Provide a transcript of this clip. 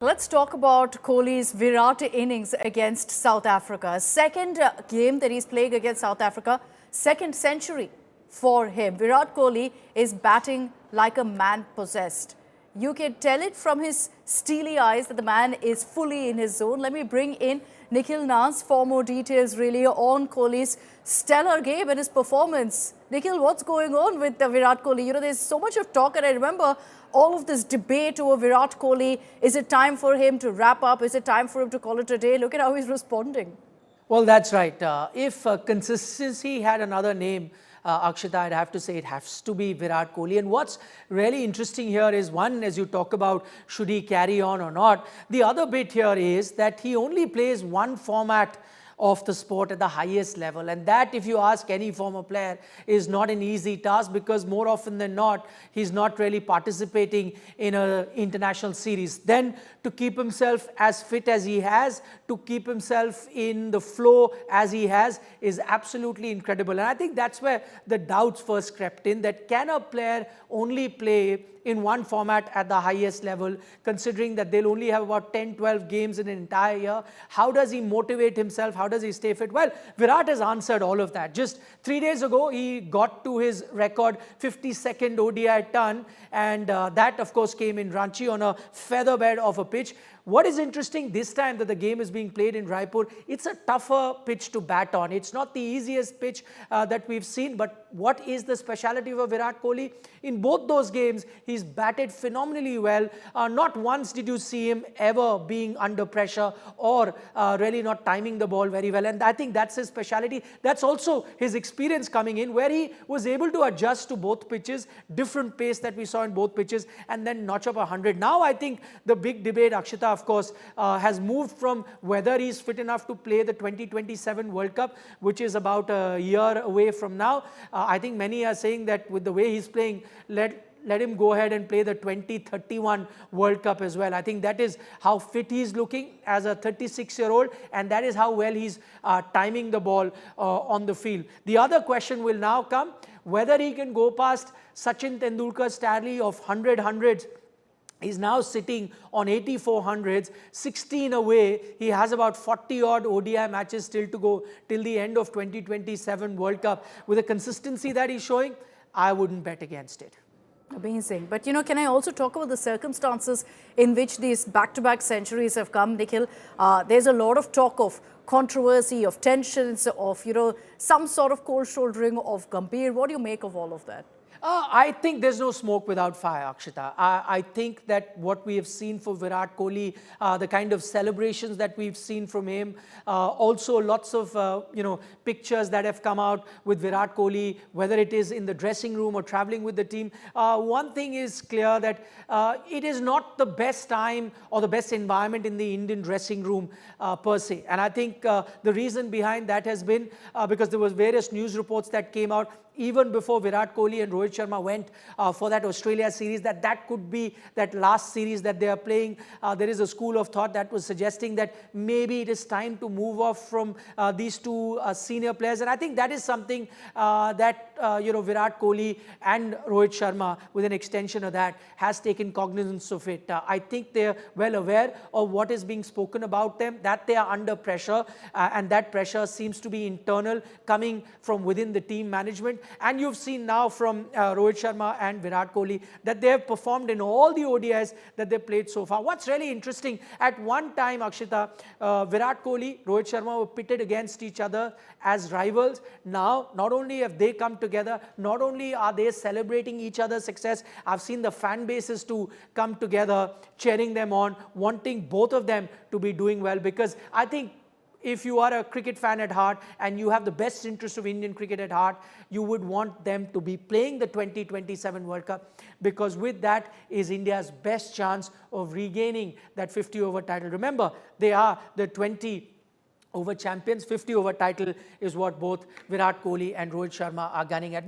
Let's talk about Kohli's Virat innings against South Africa. Second game that he's playing against South Africa, second century for him. Virat Kohli is batting like a man possessed. You can tell it from his steely eyes that the man is fully in his zone. Let me bring in Nikhil Nas for more details really on Kohli's stellar game and his performance. Nikhil, what's going on with Virat Kohli? You know, there's so much of talk, and I remember all of this debate over Virat Kohli. Is it time for him to wrap up? Is it time for him to call it a day? Look at how he's responding. Well, that's right. If consistency had another name, Akshita, I'd have to say it has to be Virat Kohli. And what's really interesting here is, one, as you talk about should he carry on or not, the other bit here is that he only plays one format of the sport at the highest level, and that, if you ask any former player, is not an easy task, because more often than not he's not really participating in an international series. Then to keep himself as fit as he has, to keep himself in the flow as he has, is absolutely incredible. And I think that's where the doubts first crept in, that can a player only play in one format at the highest level, considering that they'll only have about 10-12 games in an entire year? How does he motivate himself? How does he stay fit? Well, Virat has answered all of that. Just 3 days ago, he got to his record 52nd ODI ton, and that, of course, came in Ranchi on a feather bed of a pitch. What is interesting this time that the game is being played in Raipur, it's a tougher pitch to bat on. It's not the easiest pitch that we've seen, but what is the speciality of Virat Kohli? In both those games, he's batted phenomenally well. Not once did you see him ever being under pressure or really not timing the ball very well. And I think that's his speciality. That's also his experience coming in, where he was able to adjust to both pitches, different pace that we saw in both pitches, and then notch up 100. Now I think the big debate, Akshita, of course, has moved from whether he's fit enough to play the 2027 World Cup, which is about a year away from now. I think many are saying that with the way he's playing, let him go ahead and play the 2031 World Cup as well. I think that is how fit he's looking as a 36-year-old, and that is how well he's timing the ball on the field. The other question will now come, whether he can go past Sachin Tendulkar's tally of 100 hundreds. He's now sitting on 84 hundreds, 16 away. He has about 40-odd ODI matches still to go till the end of 2027 World Cup. With the consistency that he's showing, I wouldn't bet against it. Amazing. But, you know, can I also talk about the circumstances in which these back-to-back centuries have come, Nikhil? There's a lot of talk of controversy, of tensions, of, you know, some sort of cold shouldering of Gambhir. What do you make of all of that? I think there's no smoke without fire, Akshita. I think that what we have seen for Virat Kohli, the kind of celebrations that we've seen from him, also lots of pictures that have come out with Virat Kohli, whether it is in the dressing room or traveling with the team. One thing is clear, that it is not the best time or the best environment in the Indian dressing room per se. And I think the reason behind that has been because there was various news reports that came out even before Virat Kohli and Rohit Sharma went for that Australia series, that could be that last series that they are playing. There is a school of thought that was suggesting that maybe it is time to move off from these two senior players. And I think that is something that Virat Kohli and Rohit Sharma, with an extension of that, has taken cognizance of it. I think they are well aware of what is being spoken about them, that they are under pressure, and that pressure seems to be internal, coming from within the team management. And you've seen now from Rohit Sharma and Virat Kohli that they have performed in all the ODIs that they've played so far. What's really interesting, at one time, Akshita, Virat Kohli, Rohit Sharma were pitted against each other as rivals. Now, not only have they come together, not only are they celebrating each other's success, I've seen the fan bases to come together, cheering them on, wanting both of them to be doing well, because I think if you are a cricket fan at heart and you have the best interest of Indian cricket at heart, you would want them to be playing the 2027 World Cup, because with that is India's best chance of regaining that 50-over title. Remember, they are the 20-over champions. 50-over title is what both Virat Kohli and Rohit Sharma are gunning at.